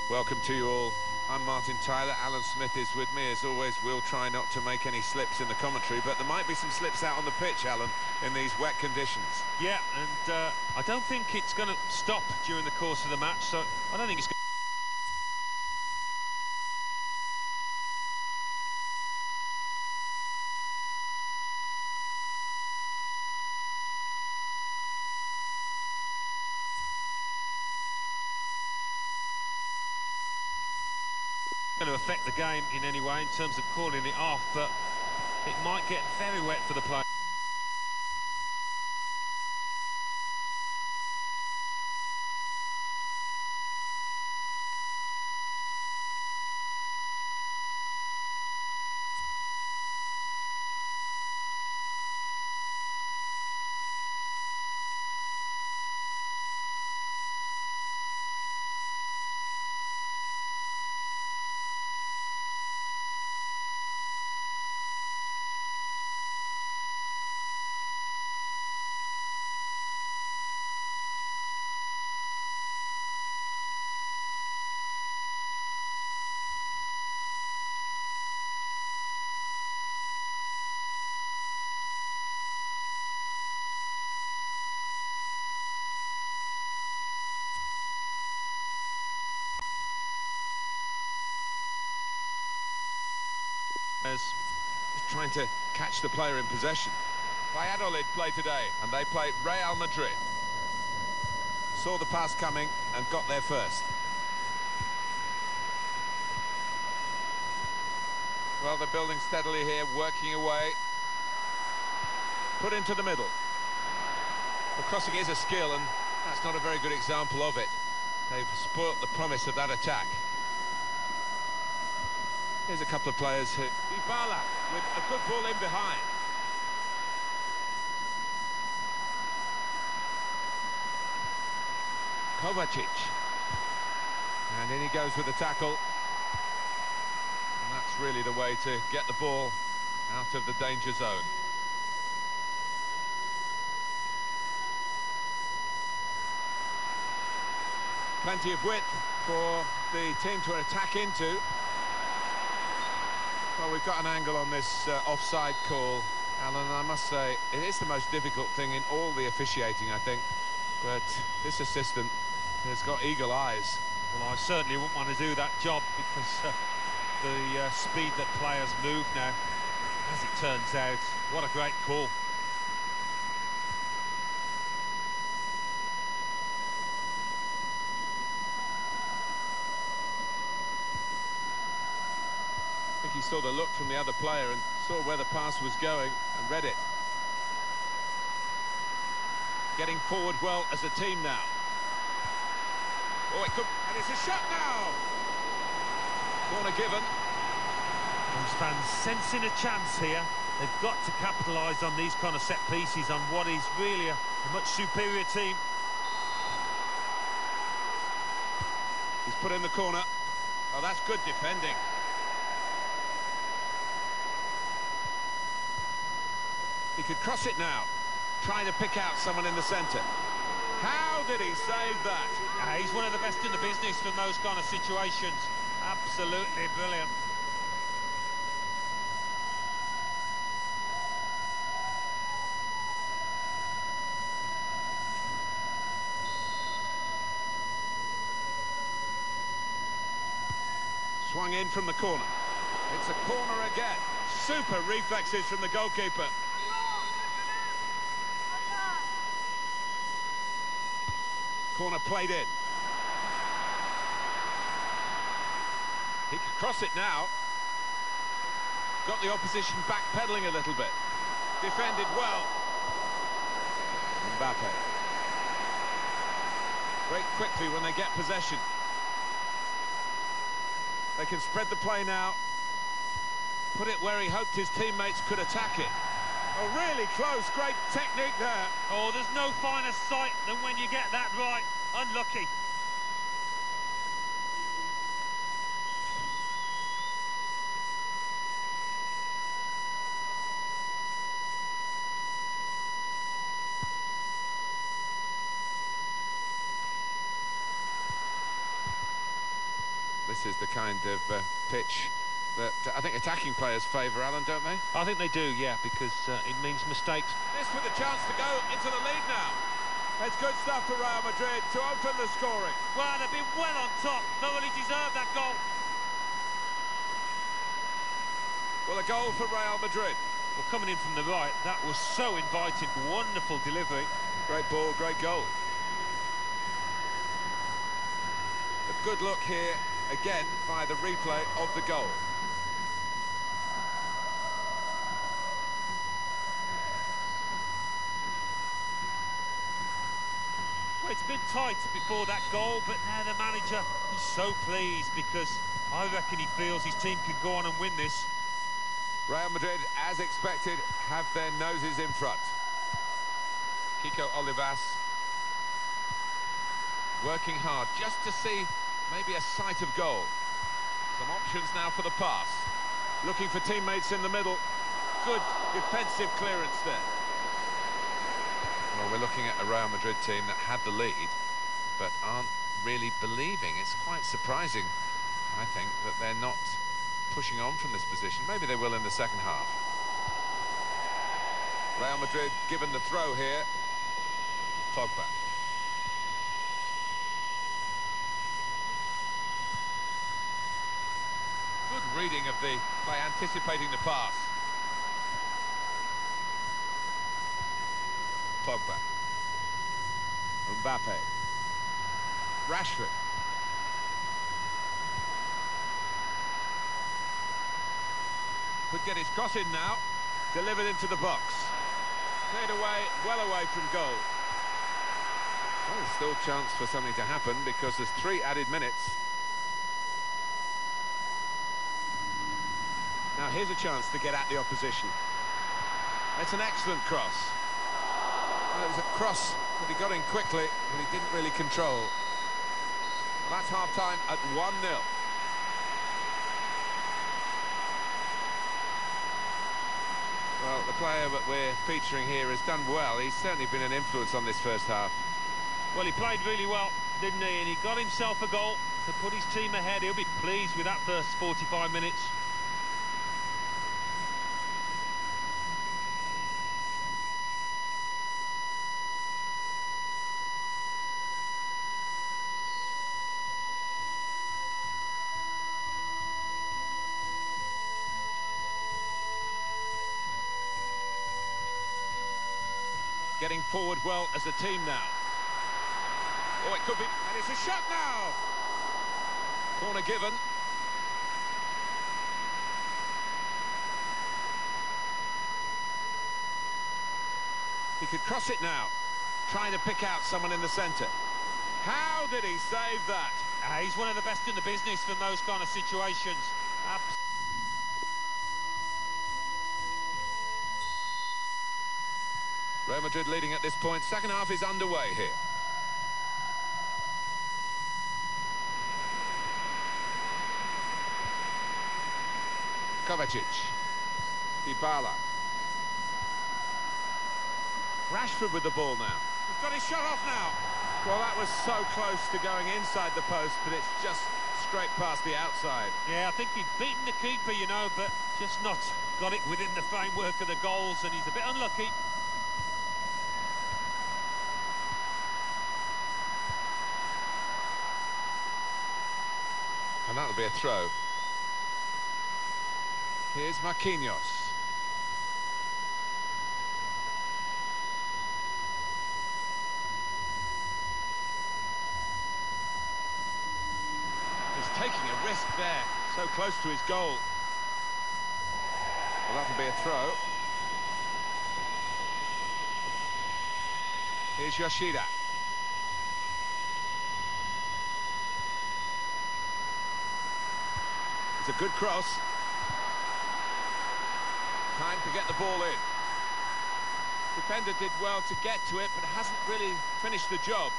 Welcome to you all. I'm Martin Tyler. Alan Smith is with me. As always, we'll try not to make any slips in the commentary, but there might be some slips out on the pitch, Alan, in these wet conditions. Yeah, and I don't think it's going to stop during the course of the match, so I don't think it's going to affect the game in any way in terms of calling it off, but it might get very wet for the player. Just trying to catch the player in possession. Valladolid play today, and they play Real Madrid. Saw the pass coming and got there first. Well, they're building steadily here, working away. Put into the middle. Well, crossing is a skill, and that's not a very good example of it. They've spoilt the promise of that attack. Here's a couple of players who... Dybala with a good ball in behind. Kovacic. And in he goes with the tackle. And that's really the way to get the ball out of the danger zone. Plenty of width for the team to attack into. Well, we've got an angle on this offside call, Alan, and I must say, it is the most difficult thing in all the officiating, I think. But this assistant has got eagle eyes. Well, I certainly wouldn't want to do that job because the speed that players move now, as it turns out, what a great call. I think he saw the look from the other player and saw where the pass was going and read it. Getting forward well as a team now. Oh, it could... And it's a shot now! Corner given. Those fans sensing a chance here. They've got to capitalise on these kind of set pieces on what is really a much superior team. He's put in the corner. Oh, that's good defending. He could cross it now, trying to pick out someone in the centre. How did he save that? He's one of the best in the business from those kind of situations. Absolutely brilliant. Swung in from the corner. It's a corner again. Super reflexes from the goalkeeper. Corner played in. He could cross it now. Got the opposition backpedaling a little bit. Defended well. Mbappe. Break quickly when they get possession. They can spread the play now. Put it where he hoped his teammates could attack it. Oh, really close, great technique there. Oh, there's no finer sight than when you get that right. Unlucky. This is the kind of pitch that I think attacking players favour, Alan, don't they? I think they do, yeah, because it means mistakes. This with the chance to go into the lead now. It's good stuff for Real Madrid to open the scoring. Well, they've been well on top. Thoroughly deserved that goal. Well, a goal for Real Madrid. Well, coming in from the right, that was so inviting. Wonderful delivery. Great ball, great goal. A good look here, again, by the replay of the goal. Well, it's been tight before that goal, but now the manager, he's so pleased because I reckon he feels his team can go on and win this. Real Madrid, as expected, have their noses in front. Kiko Olivas working hard just to see maybe a sight of goal. Some options now for the pass. Looking for teammates in the middle. Good defensive clearance there. Well, we're looking at a Real Madrid team that had the lead, but aren't really believing. It's quite surprising, I think, that they're not pushing on from this position. Maybe they will in the second half. Real Madrid given the throw here. Pogba. Good reading of the by anticipating the pass. Pogba. Mbappe. Rashford. Could get his cross in now. Delivered into the box. Cleared away, well away from goal. Well, there's still a chance for something to happen because there's 3 added minutes. Now here's a chance to get at the opposition. It's an excellent cross. Well, it was a cross that he got in quickly, but he didn't really control. Well, that's half-time at 1-0. Well, the player that we're featuring here has done well. He's certainly been an influence on this first half. Well, he played really well, didn't he? And he got himself a goal to put his team ahead. He'll be pleased with that first 45 minutes. Getting forward well as a team now. Oh, it could be, and it's a shot now. Corner given. He could cross it now, trying to pick out someone in the centre. How did he save that? He's one of the best in the business from those kind of situations. Real Madrid leading at this point. Second half is underway here. Kovacic. Dybala. Rashford with the ball now. He's got his shot off now. Well, that was so close to going inside the post, but it's just straight past the outside. Yeah, I think he'd beaten the keeper, you know, but just not got it within the framework of the goals, and he's a bit unlucky. And that'll be a throw. Here's Marquinhos. He's taking a risk there, so close to his goal. Well, that'll be a throw. Here's Yoshida. It's a good cross. Time to get the ball in. Defender did well to get to it, but hasn't really finished the job.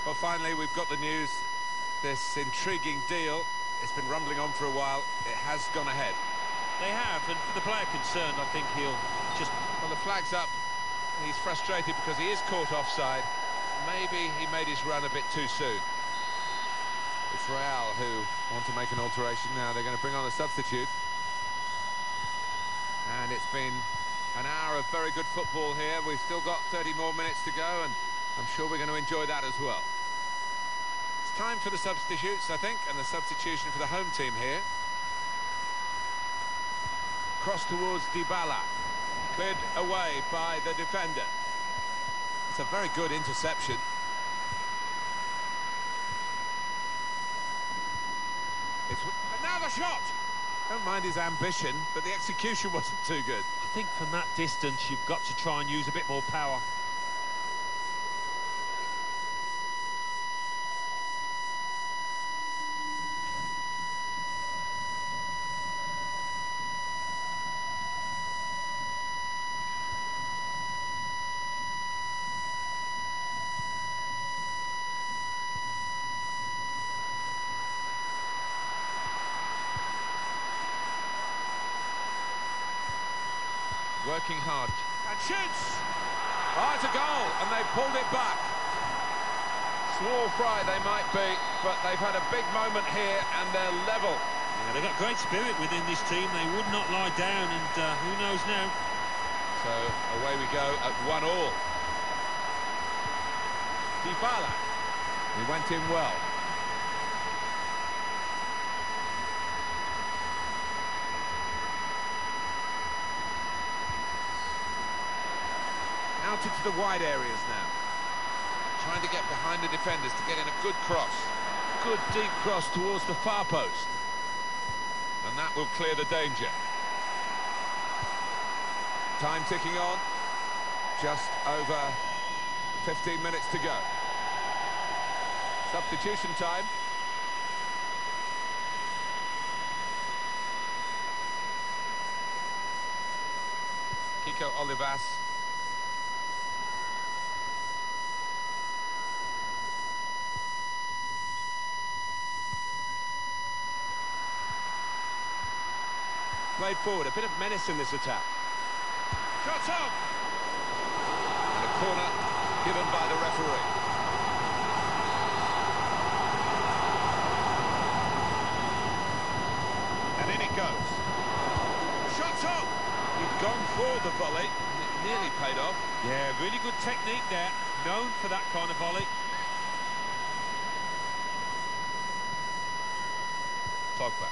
Well, finally, we've got the news. This intriguing deal, it's been rumbling on for a while. It has gone ahead. They have, and for the player concerned, I think he'll just... Well, the flag's up. He's frustrated because he is caught offside. Maybe he made his run a bit too soon. It's Real who want to make an alteration now. They're going to bring on a substitute. And it's been an hour of very good football here. We've still got 30 more minutes to go, and I'm sure we're going to enjoy that as well. It's time for the substitutes, I think, and the substitution for the home team here. Cross towards Dybala. Cleared away by the defender. It's a very good interception. But now the shot! Don't mind his ambition, but the execution wasn't too good. I think from that distance, you've got to try and use a bit more power. Working hard. And shoots! Oh, it's a goal, and they pulled it back. Small fry they might be, but they've had a big moment here, and they're level. Yeah, they've got great spirit within this team. They would not lie down, and who knows now. So, away we go at 1-1. Dybala. He went in well. Out into the wide areas now. Trying to get behind the defenders to get in a good cross. Good deep cross towards the far post. And that will clear the danger. Time ticking on. Just over 15 minutes to go. Substitution time. Kiko Olivas. Played forward, a bit of menace in this attack. Shots on! And a corner given by the referee. And in it goes. Shots on! He'd gone for the volley, and it nearly paid off. Yeah, really good technique there. Known for that kind of volley. Pogba.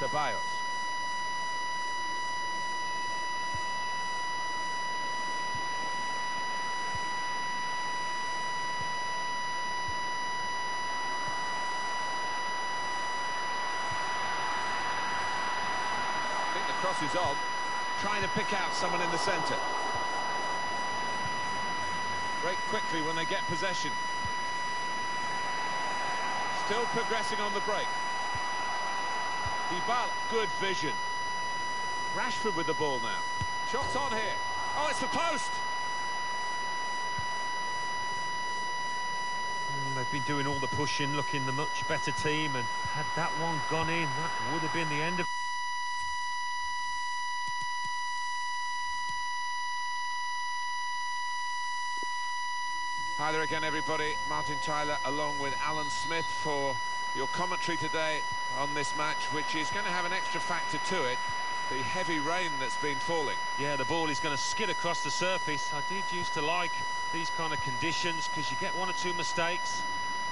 Ceballos. Cross is on, trying to pick out someone in the centre. Break quickly when they get possession. Still progressing on the break. Dybala, good vision. Rashford with the ball now. Shots on here. Oh, it's the post! They've been doing all the pushing, looking the much better team, and had that one gone in, that would have been the end of... Hi there again, everybody. Martin Tyler along with Alan Smith for your commentary today on this match, which is going to have an extra factor to it, the heavy rain that's been falling. Yeah, the ball is going to skid across the surface. I did used to like these kind of conditions because you get one or two mistakes.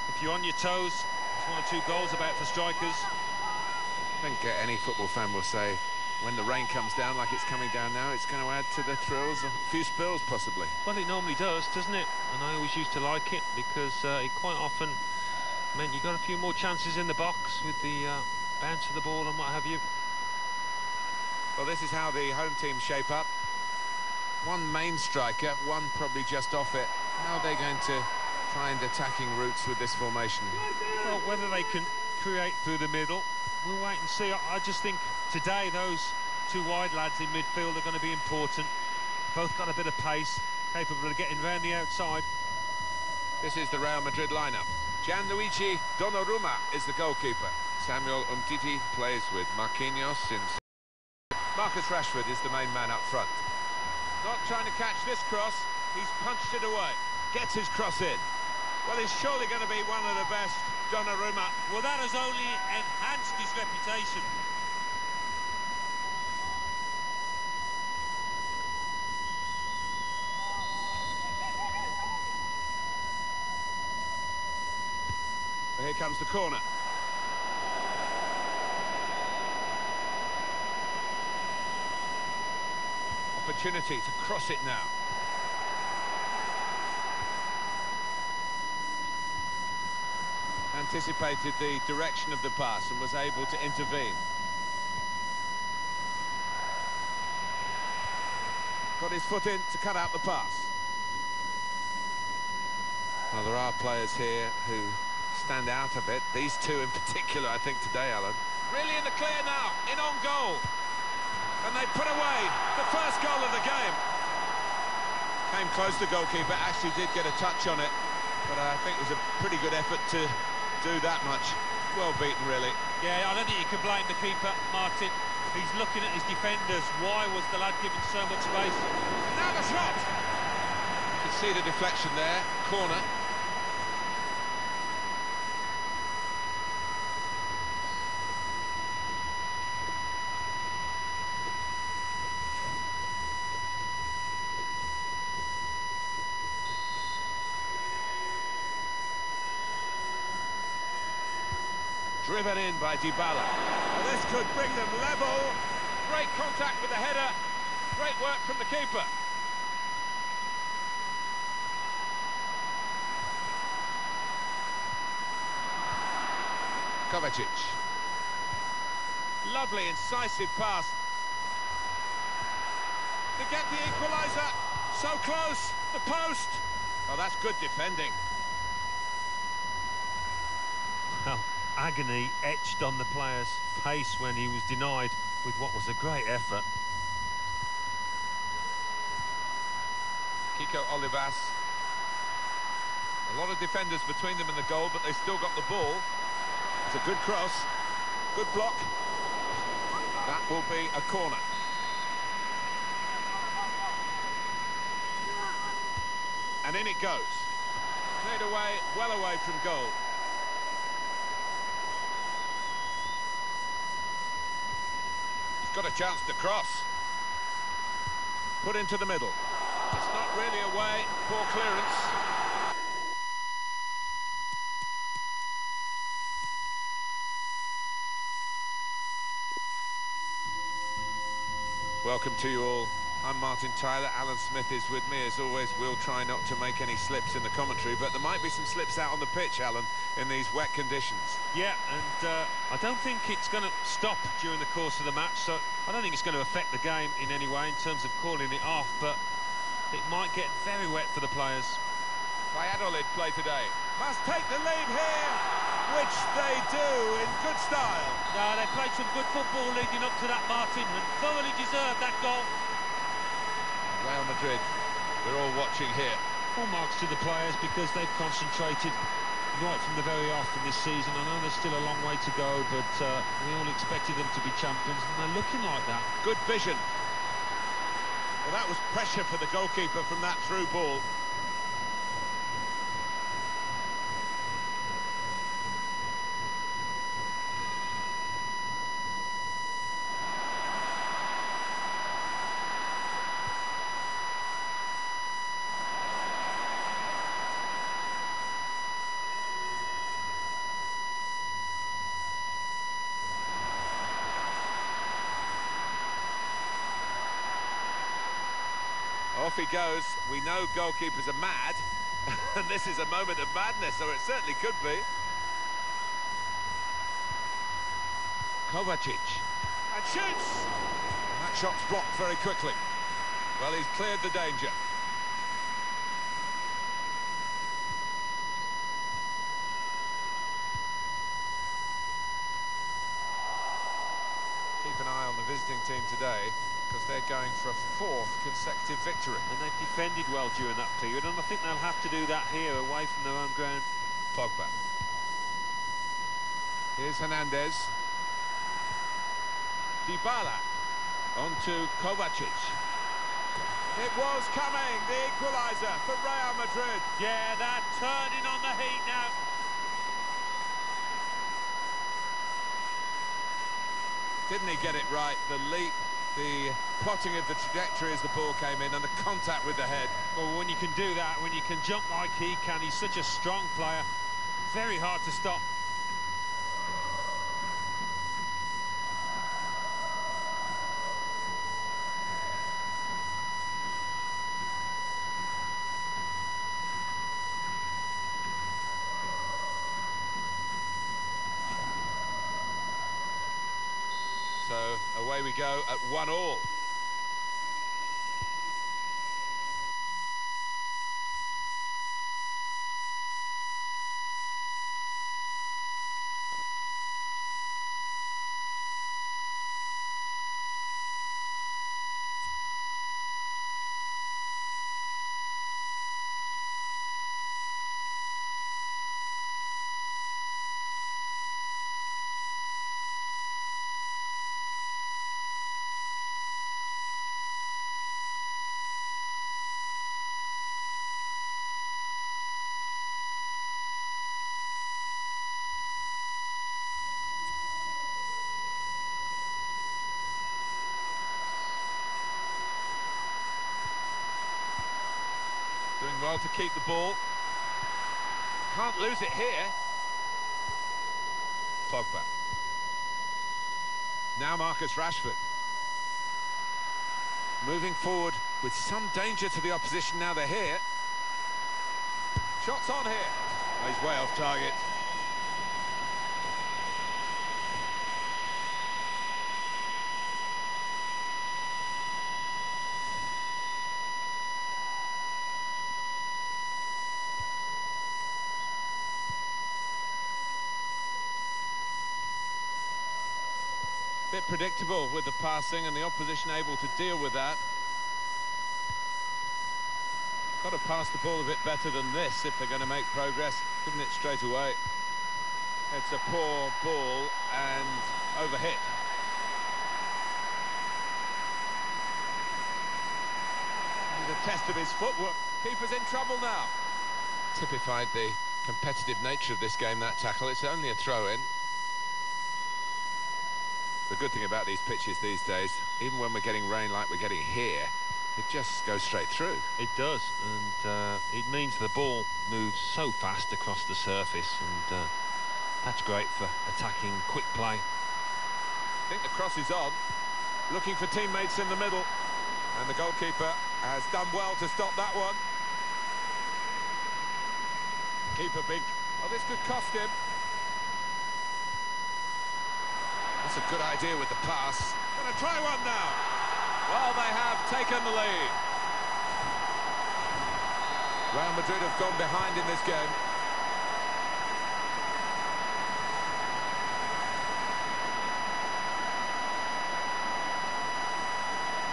If you're on your toes, there's one or two goals about for strikers. I think any football fan will say when the rain comes down like it's coming down now, it's going to add to the thrills, a few spills possibly. Well, it normally does, doesn't it? And I always used to like it because it quite often meant you got a few more chances in the box with the bounce of the ball and what have you. Well, this is how the home team shape up. One main striker, one probably just off it. How are they going to find attacking routes with this formation? Well, whether they can create through the middle, we'll wait and see. I just think today those two wide lads in midfield are going to be important. Both got a bit of pace, capable of getting round the outside. This is the Real Madrid lineup. Gianluigi Donnarumma is the goalkeeper. Samuel Umtiti plays with Marquinhos in... Marcus Rashford is the main man up front. Not trying to catch this cross, he's punched it away. Gets his cross in. Well, he's surely going to be one of the best Donnarumma. Well, that has only enhanced his reputation. Here comes the corner. Opportunity to cross it now. Anticipated the direction of the pass and was able to intervene. Got his foot in to cut out the pass. Well, there are players here who stand out a bit. These two in particular, I think, today, Alan. Really in the clear now, in on goal. And they put away the first goal of the game. Came close, the goalkeeper, actually did get a touch on it. But I think it was a pretty good effort to do that much. Well beaten, really. Yeah, I don't think you can blame the keeper, Martin. He's looking at his defenders. Why was the lad given so much space? Now the shot! You can see the deflection there, corner. Driven in by Dybala. Well, this could bring them level. Great contact with the header. Great work from the keeper. Kovacic. Lovely, incisive pass. To get the equaliser. So close. The post. Oh, that's good defending. Well, agony etched on the player's face when he was denied with what was a great effort. Kiko Olivas. A lot of defenders between them and the goal, but they still got the ball. It's a good cross. Good block. That will be a corner. And in it goes. Cleared away, well away from goal. Got a chance to cross. Put into the middle. It's not really away. Poor clearance. Welcome to you all. I'm Martin Tyler. Alan Smith is with me. As always, we'll try not to make any slips in the commentary, but there might be some slips out on the pitch, Alan, in these wet conditions. Yeah, and I don't think it's going to stop during the course of the match, so I don't think it's going to affect the game in any way in terms of calling it off, but it might get very wet for the players. Valladolid play today. Must take the lead here, which they do in good style. No, they played some good football leading up to that, Martin, and thoroughly deserved that goal. Real Madrid, we're all watching here. Full marks to the players because they've concentrated right from the very off in this season. I know there's still a long way to go, but we all expected them to be champions, and they're looking like that. Good vision. Well, that was pressure for the goalkeeper from that through ball. Off he goes. We know goalkeepers are mad, and this is a moment of madness, or it certainly could be. Kovacic. And shoots! And that shot's blocked very quickly. Well, he's cleared the danger. Keep an eye on the visiting team today, because they're going for a fourth consecutive victory. And they've defended well during that period, and I think they'll have to do that here, away from their own ground. Pogba. Here's Hernandez. Dybala. On to Kovacic. It was coming, the equaliser for Real Madrid. Yeah, they're turning on the heat now. Didn't he get it right? The leap, the plotting of the trajectory as the ball came in, and the contact with the head. Well, when you can do that, when you can jump like he can, he's such a strong player. Very hard to stop. So away we go at 1-1. Doing well to keep the ball. Can't lose it here. Pogba. Now Marcus Rashford. Moving forward with some danger to the opposition now they're here. Shots on here. Oh, he's way off target. Bit predictable with the passing and the opposition able to deal with that. Got to pass the ball a bit better than this if they're going to make progress. Couldn't it straight away. It's a poor ball and overhit. He's a test of his footwork. Keeper's in trouble now. Typified the competitive nature of this game, that tackle. It's only a throw-in. The good thing about these pitches these days, even when we're getting rain like we're getting here, it just goes straight through. It does, and it means the ball moves so fast across the surface, and that's great for attacking quick play. I think the cross is on, looking for teammates in the middle, and the goalkeeper has done well to stop that one. Keeper big. Oh, this could cost him. That's a good idea with the pass. Gonna try one now. Well, they have taken the lead. Real Madrid have gone behind in this game.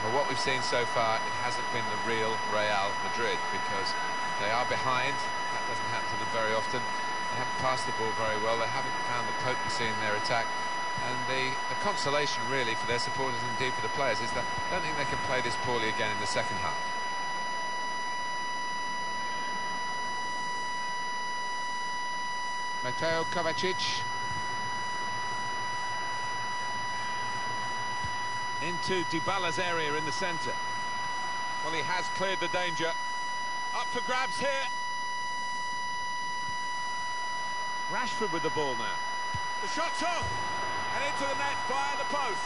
Well, what we've seen so far, it hasn't been the real Real Madrid, because they are behind. That doesn't happen to them very often. They haven't passed the ball very well. They haven't found the potency in their attack. And the consolation, really, for their supporters and indeed for the players is that I don't think they can play this poorly again in the second half. Mateo Kovacic. Into Dybala's area in the centre. Well, he has cleared the danger. Up for grabs here. Rashford with the ball now. The shot's on. And into the net via the post.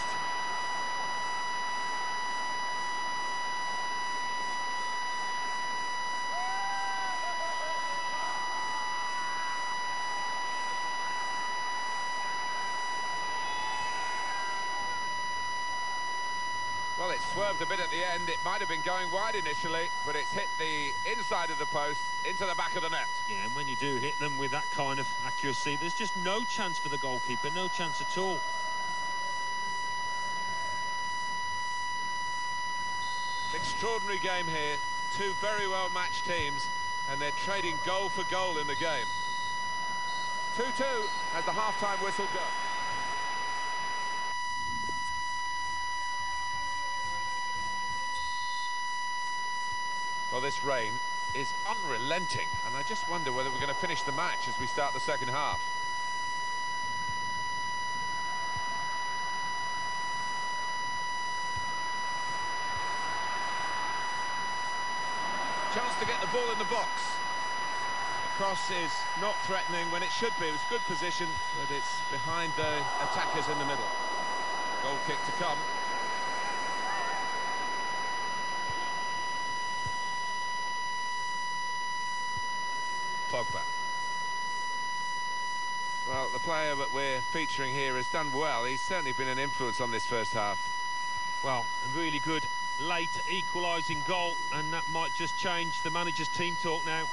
Well, it swerved a bit at the end. It might have been going wide initially, but it's hit the inside of the post into the back of the net. Yeah, and when you do hit them with that kind of accuracy, there's just no chance for the goalkeeper, no chance at all. Extraordinary game here. Two very well matched teams, and they're trading goal for goal in the game. 2-2 as the half-time whistle goes. Well, this rain is unrelenting, and I just wonder whether we're going to finish the match as we start the second half. ball in the box. Cross is not threatening when it should be. It was good position, but it's behind the attackers in the middle. Goal kick to come. Pogba. Well, the player that we're featuring here has done well. He's certainly been an influence on this first half. Well, a really good late equalising goal, and that might just change the manager's team talk now.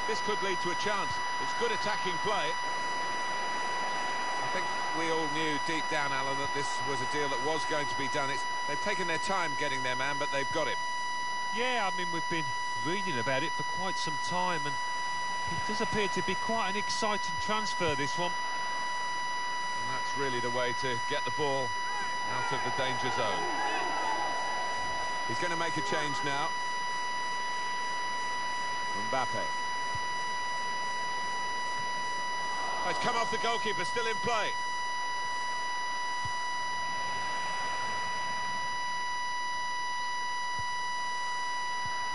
This could lead to a chance. It's good attacking play. I think we all knew deep down, Alan, that this was a deal that was going to be done. They've taken their time getting their man, but they've got him. Yeah, I mean, we've been reading about it for quite some time, and it does appear to be quite an exciting transfer, this one. And that's really the way to get the ball out of the danger zone. He's going to make a change now. Mbappe. Oh, it's come off the goalkeeper, still in play.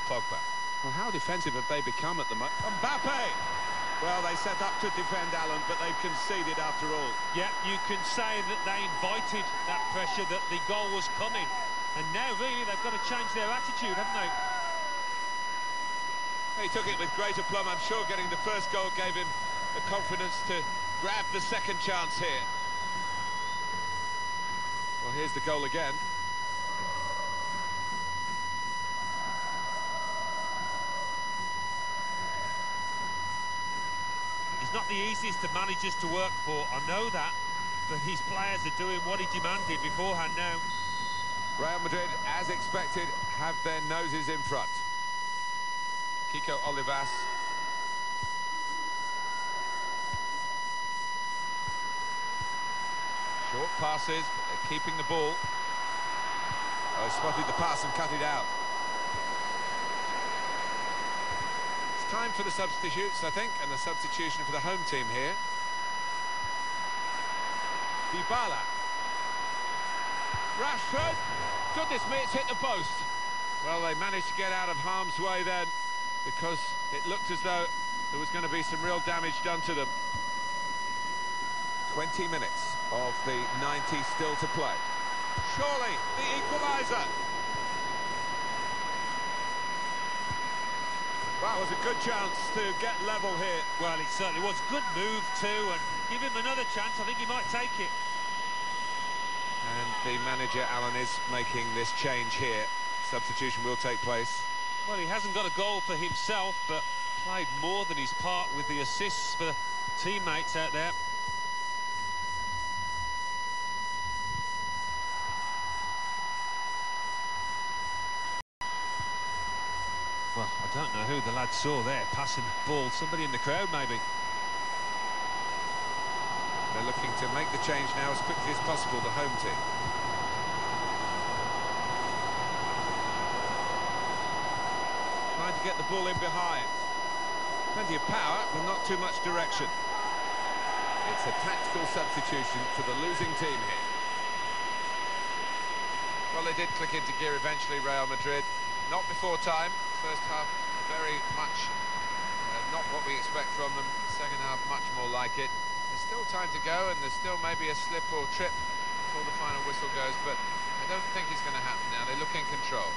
Pogba. Well, how defensive have they become at the moment? Mbappe! Well, they set up to defend, Alan, but they've conceded after all. Yeah, you can say that they invited that pressure, that the goal was coming. And now, really, they've got to change their attitude, haven't they? He took it with great aplomb. I'm sure getting the first goal gave him the confidence to grab the second chance here. Well, here's the goal again. He's not the easiest of managers to work for, I know that, but his players are doing what he demanded beforehand now. Real Madrid, as expected, have their noses in front. Kiko Olivas. Short passes, but they're keeping the ball. Oh, spotted the pass and cut it out. It's time for the substitutes, I think, and the substitution for the home team here. Dybala. Rashford. Goodness me, it's hit the post. Well, they managed to get out of harm's way then, because it looked as though there was going to be some real damage done to them. 20 minutes of the 90 still to play. Surely the equaliser. Well, it was a good chance to get level here. Well, it certainly was. Good move too, and give him another chance. I think he might take it. And the manager, Alan, is making this change here. Substitution will take place. Well, he hasn't got a goal for himself, but played more than his part with the assists for teammates out there. Well, I don't know who the lad saw there, passing the ball. Somebody in the crowd, maybe. They're looking to make the change now as quickly as possible, the home team. Trying to get the ball in behind. Plenty of power, but not too much direction. It's a tactical substitution for the losing team here. Well, they did click into gear eventually, Real Madrid. Not before time. First half, very much not what we expect from them. Second half, much more like it. There's still time to go, and there's still maybe a slip or trip before the final whistle goes, but I don't think it's going to happen now. They look in control.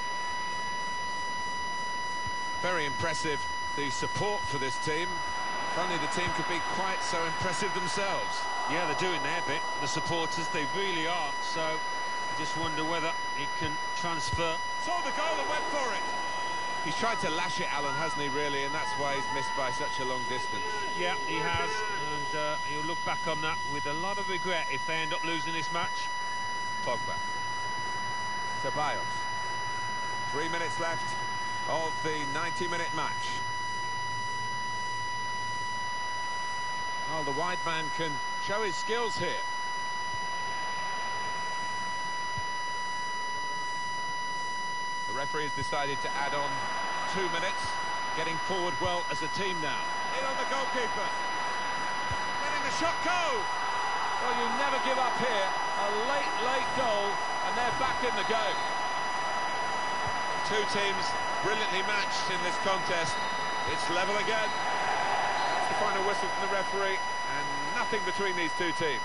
Very impressive, the support for this team. If only the team could be quite so impressive themselves. Yeah, they're doing their bit, the supporters, they really are. So I just wonder whether it can transfer. Saw the goal and went for it. He's tried to lash it, Alan, hasn't he, really? And that's why he's missed by such a long distance. Yeah, he has. And he'll look back on that with a lot of regret if they end up losing this match. Pogba. Ceballos. 3 minutes left of the 90-minute match. Well, the wide man can show his skills here. The referee has decided to add on 2 minutes, getting forward well as a team now. In on the goalkeeper. Letting the shot go. Well, you never give up here. A late goal, and they're back in the game. Two teams brilliantly matched in this contest. It's level again. That's the final whistle from the referee, and nothing between these two teams.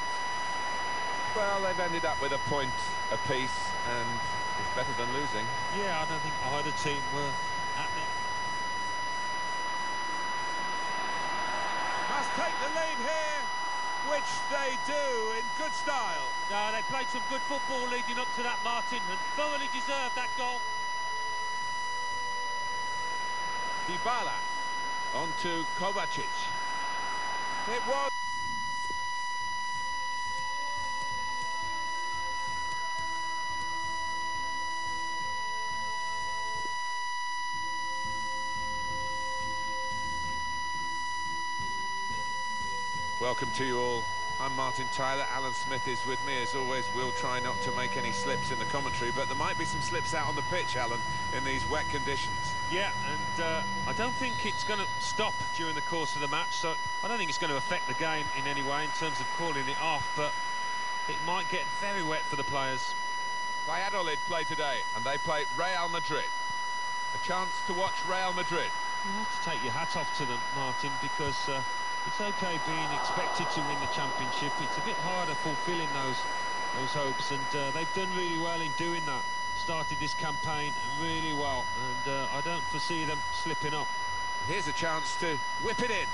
Well, they've ended up with a point apiece, and it's better than losing. Yeah, I don't think either team were at the... Must take the lead here, which they do in good style. No, they played some good football leading up to that, Martin, and thoroughly deserved that goal. Dybala on to Kovacic. It was... Welcome to you all. I'm Martin Tyler. Alan Smith is with me. As always, we'll try not to make any slips in the commentary, but there might be some slips out on the pitch, Alan, in these wet conditions. Yeah, and I don't think it's going to stop during the course of the match, so I don't think it's going to affect the game in any way in terms of calling it off, but it might get very wet for the players. Valladolid play today, and they play Real Madrid. A chance to watch Real Madrid. You have to take your hat off to them, Martin, because it's okay being expected to win the championship. It's a bit harder fulfilling those hopes, and they've done really well in doing that. Started this campaign really well, and I don't foresee them slipping up. Here's a chance to whip it in.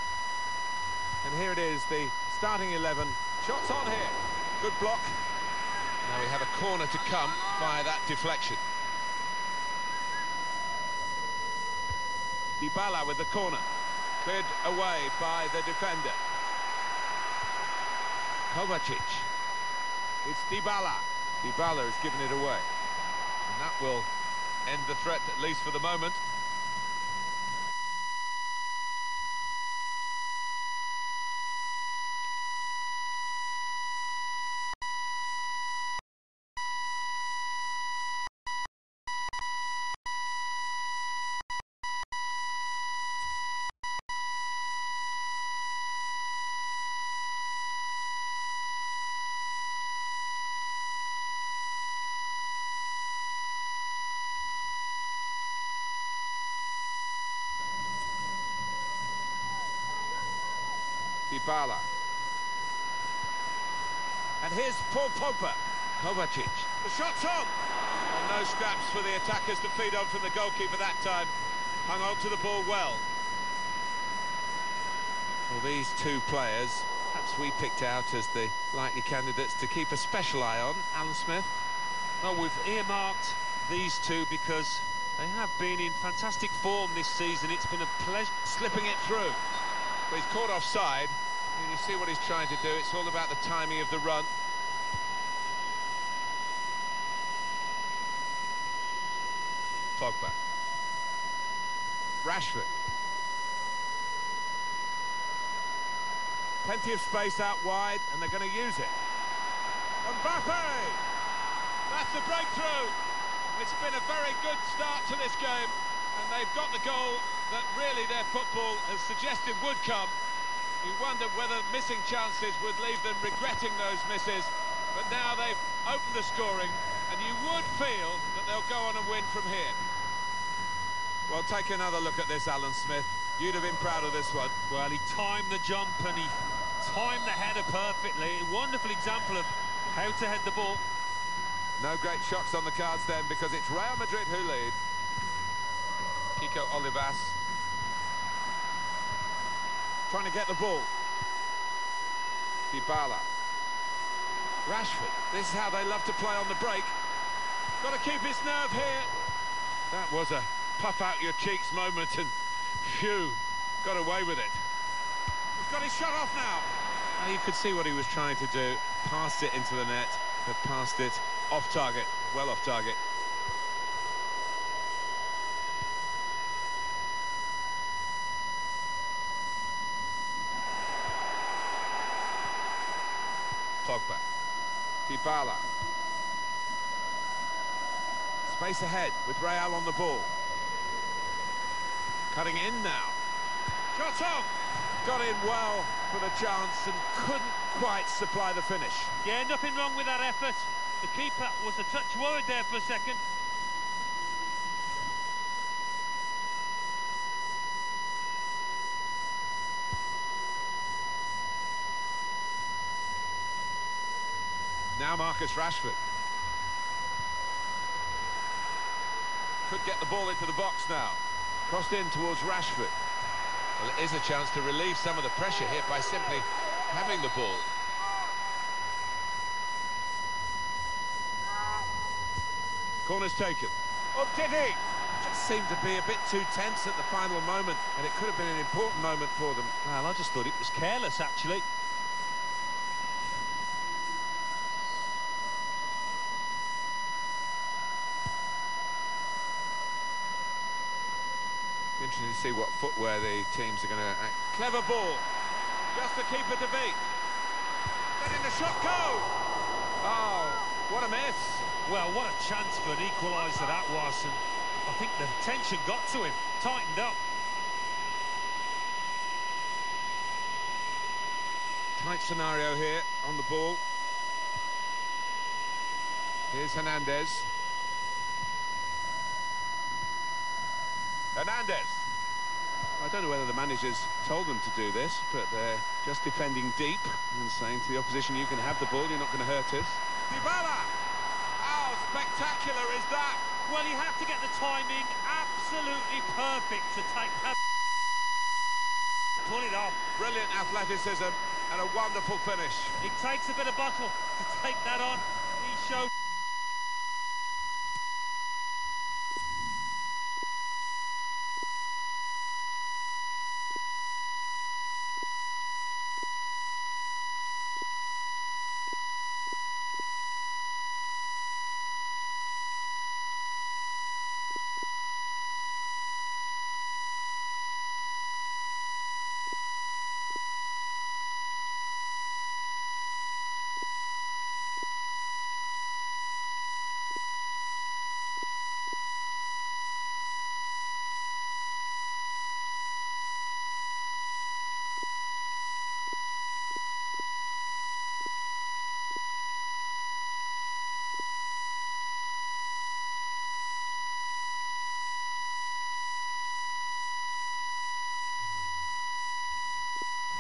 And here it is, the starting 11. Shots on here. Good block. Now we have a corner to come via that deflection. Dybala with the corner. Cleared away by the defender. Kovacic. It's Dybala. Dybala has given it away. And that will end the threat, at least for the moment. Dybala. And here's Paul Pogba. Kovacic. The shot's on! Well, no scraps for the attackers to feed on from the goalkeeper that time. Hung on to the ball well. Well, these two players, perhaps we picked out as the likely candidates to keep a special eye on. Alan Smith. Well, we've earmarked these two because they have been in fantastic form this season. It's been a pleasure. Slipping it through. But he's caught offside. And you see what he's trying to do. It's all about the timing of the run. Pogba. Rashford. Plenty of space out wide, and they're going to use it. Mbappe! That's the breakthrough. It's been a very good start to this game, and they've got the goal that really their football has suggested would come. You wondered whether missing chances would leave them regretting those misses, but now they've opened the scoring, and you would feel that they'll go on and win from here. Well, take another look at this, Alan Smith. You'd have been proud of this one. Well, he timed the jump and he timed the header perfectly. A wonderful example of how to head the ball. No great shocks on the cards then, because it's Real Madrid who lead. Kiko Olivas trying to get the ball. Dybala. Rashford. This is how they love to play on the break. Got to keep his nerve here. That was a puff out your cheeks moment, and phew, got away with it. He's got his shot off now. Now you could see what he was trying to do. Passed it into the net, but passed it off target, well off target. Pogba. Dybala. Space ahead with Real on the ball. Cutting in now. Shot on! Got in well for the chance and couldn't quite supply the finish. Yeah, nothing wrong with that effort. The keeper was a touch worried there for a second. Now Marcus Rashford. Could get the ball into the box now. Crossed in towards Rashford. Well, it is a chance to relieve some of the pressure here by simply having the ball. Corner's taken. Oh, did he? Just seemed to be a bit too tense at the final moment, and it could have been an important moment for them. Well, I just thought it was careless, actually. Interesting to see what footwear the teams are going to act. Clever ball. Just the keeper to beat. Letting the shot go. Oh, what a miss. Well, what a chance for an equaliser that was, and I think the tension got to him, tightened up. Tight scenario here on the ball. Here's Hernandez. Hernandez. I don't know whether the managers told them to do this, but they're just defending deep and saying to the opposition, you can have the ball, you're not going to hurt us. Dybala! How spectacular is that? Well, you have to get the timing absolutely perfect to take that. Pull it off. Brilliant athleticism and a wonderful finish. It takes a bit of buckle to take that on. He showed.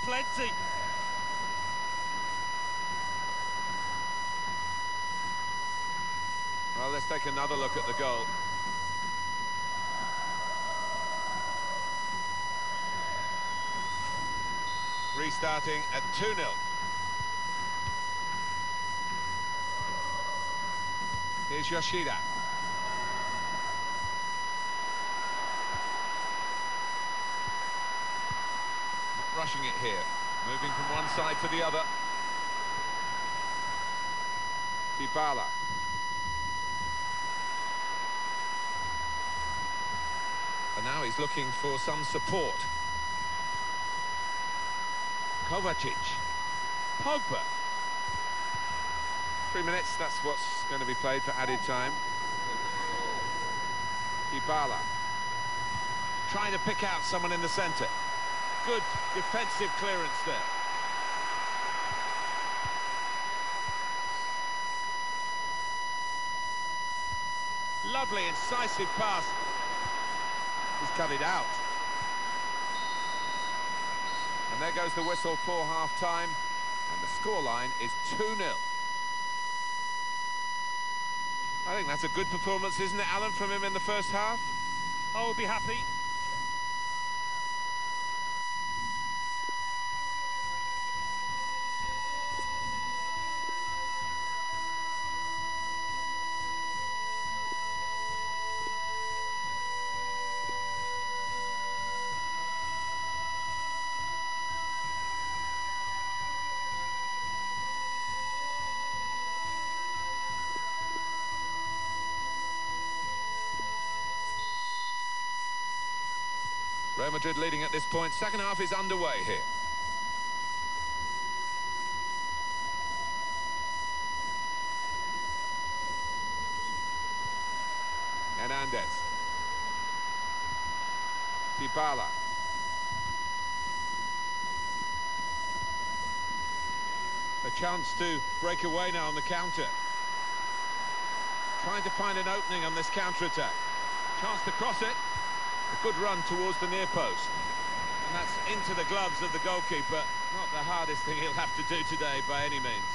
Plenty. Well, let's take another look at the goal. Restarting at 2-0. Here's Yoshida. Rushing it here, moving from one side to the other. Dybala. And now he's looking for some support. Kovacic. Pogba. 3 minutes, that's what's going to be played for added time. Dybala. Trying to pick out someone in the centre. Good defensive clearance there. Lovely, incisive pass. He's cut it out. And there goes the whistle for half-time. And the scoreline is 2-0. I think that's a good performance, isn't it, Alan, from him in the first half? I would be happy. Real Madrid leading at this point. Second half is underway here. Hernandez. Dybala. A chance to break away now on the counter. Trying to find an opening on this counter-attack. Chance to cross it. A good run towards the near post. And that's into the gloves of the goalkeeper. Not the hardest thing he'll have to do today by any means.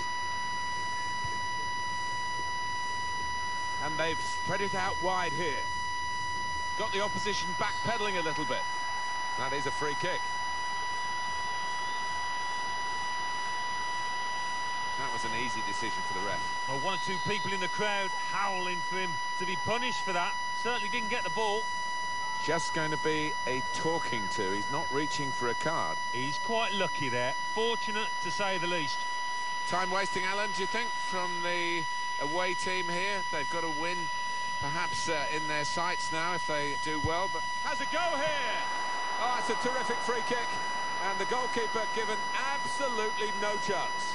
And they've spread it out wide here. Got the opposition backpedaling a little bit. That is a free kick. That was an easy decision for the ref. Well, one or two people in the crowd howling for him to be punished for that. Certainly didn't get the ball. Just going to be a talking to. He's not reaching for a card. He's quite lucky there. Fortunate, to say the least. Time wasting, Alan, do you think, from the away team here? They've got to win, perhaps in their sights now if they do well. But has a go here. Oh, it's a terrific free kick. And the goalkeeper given absolutely no chance.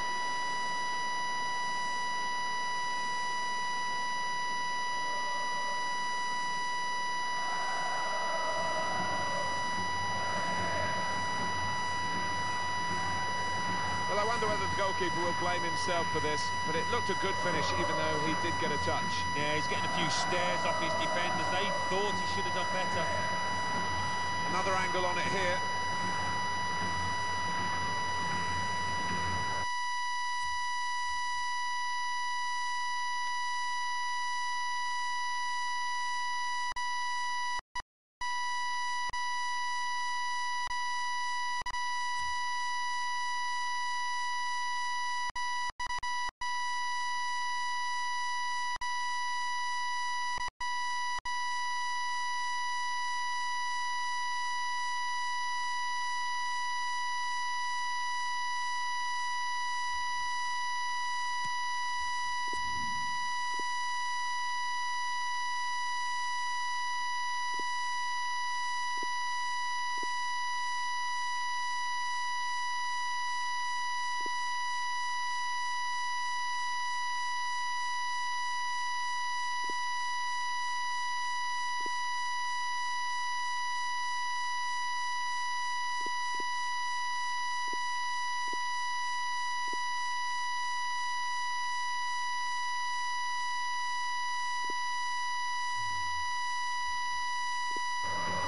Well, I wonder whether the goalkeeper will blame himself for this, but it looked a good finish, even though he did get a touch. Yeah, he's getting a few stares off his defenders. They thought he should have done better. Another angle on it here.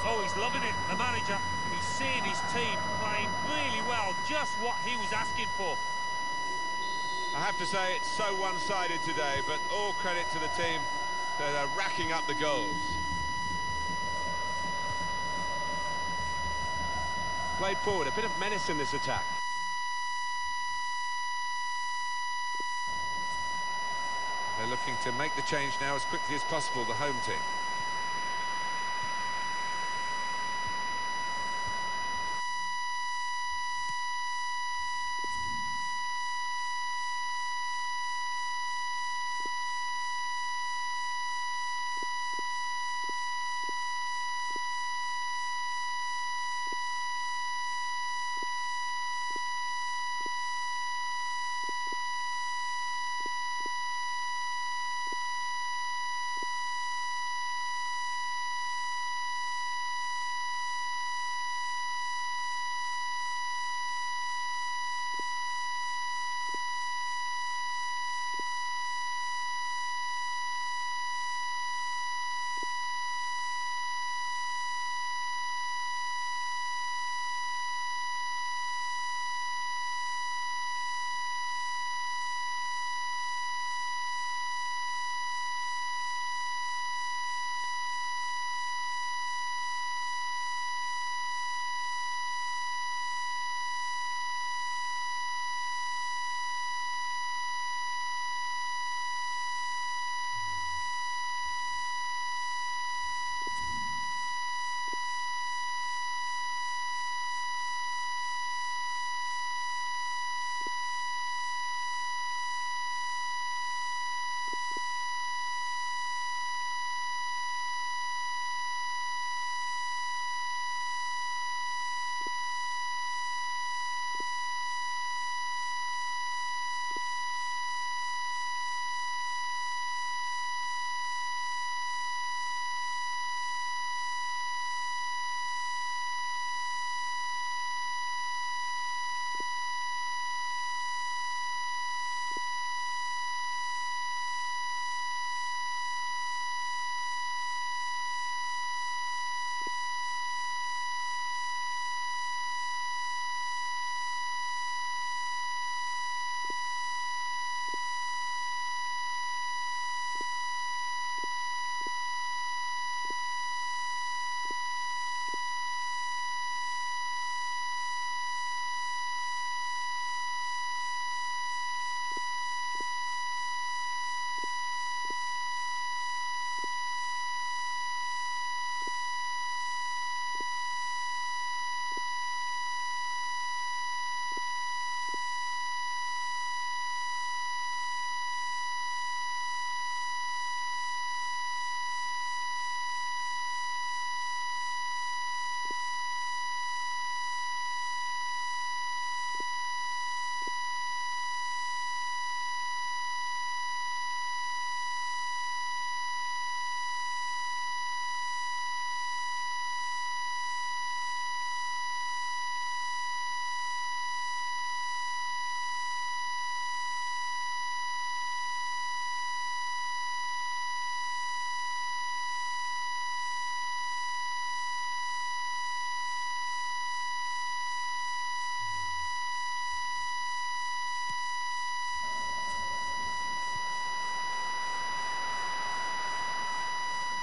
Oh, he's loving it, the manager. He's seeing his team playing really well, just what he was asking for. I have to say it's so one-sided today, but all credit to the team that are racking up the goals. Played forward, a bit of menace in this attack. They're looking to make the change now as quickly as possible, the home team.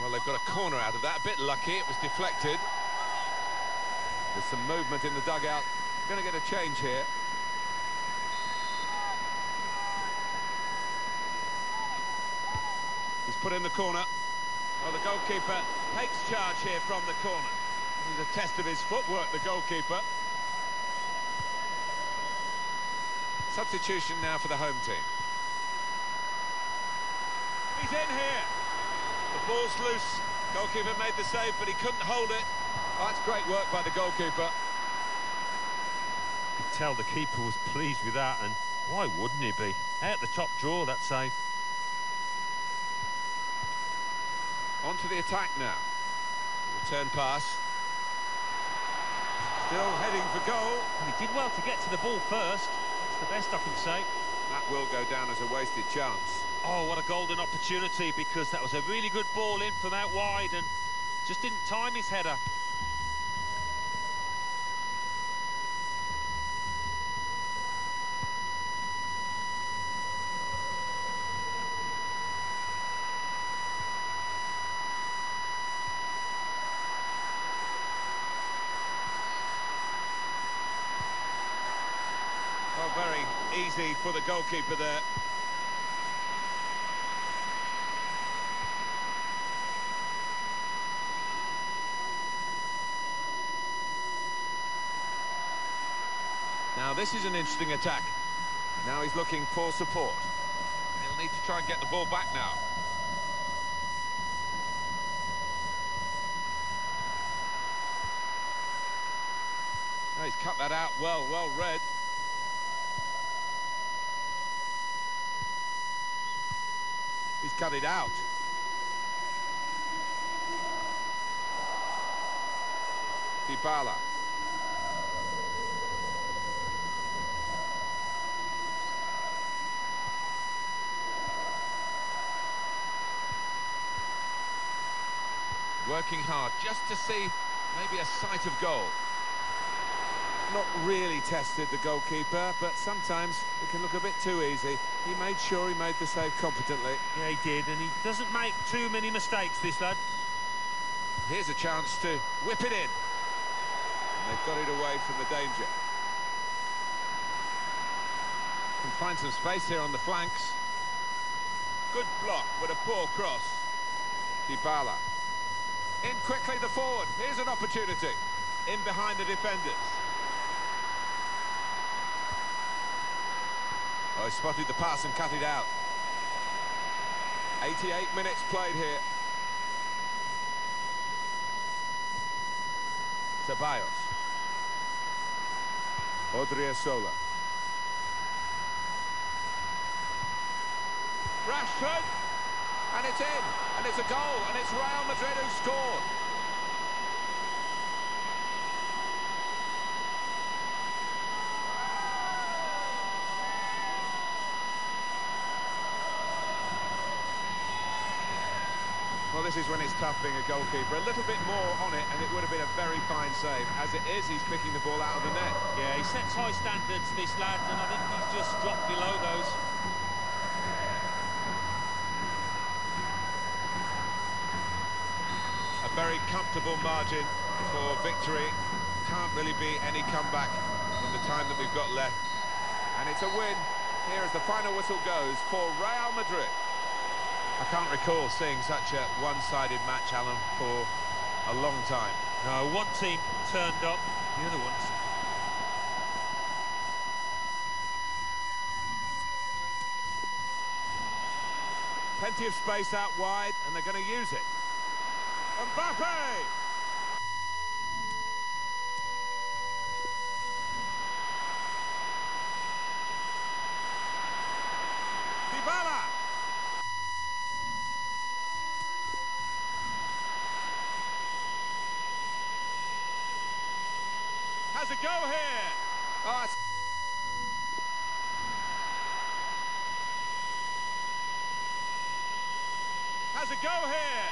Well, they've got a corner out of that. A bit lucky, it was deflected. There's some movement in the dugout. Going to get a change here. He's put in the corner. Well, the goalkeeper takes charge here from the corner. This is a test of his footwork, the goalkeeper. Substitution now for the home team. He's in here. The ball's loose. Goalkeeper made the save, but he couldn't hold it. Oh, that's great work by the goalkeeper. You could tell the keeper was pleased with that, and why wouldn't he be? Out the top drawer, that save. On to the attack now. Return pass. Still heading for goal. And he did well to get to the ball first. That's the best I can say. That will go down as a wasted chance. Oh, what a golden opportunity, because that was a really good ball in from out wide and just didn't time his header. Well, very easy for the goalkeeper there. Now this is an interesting attack. Now he's looking for support. He'll need to try and get the ball back now. Oh, he's cut that out well read. He's cut it out. Dybala. Working hard just to see maybe a sight of goal. Not really tested, the goalkeeper, but sometimes it can look a bit too easy. He made sure he made the save competently. Yeah, he did, and he doesn't make too many mistakes, this lad. Here's a chance to whip it in. And they've got it away from the danger. Can find some space here on the flanks. Good block, but a poor cross. Dybala. In quickly, the forward. Here's an opportunity. In behind the defenders. Oh, he spotted the pass and cut it out. 88 minutes played here. Ceballos. Odriozola. Rashford. And it's in. And it's a goal. And it's Real Madrid who scored. Well, this is when it's tough being a goalkeeper. A little bit more on it, and it would have been a very fine save. As it is, he's picking the ball out of the net. Yeah, he sets high standards, this lad, and I think he's just dropped below those. A very comfortable margin for victory. Can't really be any comeback in the time that we've got left. And it's a win here as the final whistle goes for Real Madrid. I can't recall seeing such a one-sided match, Alan, for a long time. No, one team turned up, the other ones. Plenty of space out wide, and they're going to use it. Mbappe! Dybala! Has a go here. Oh, it's... Has a go here.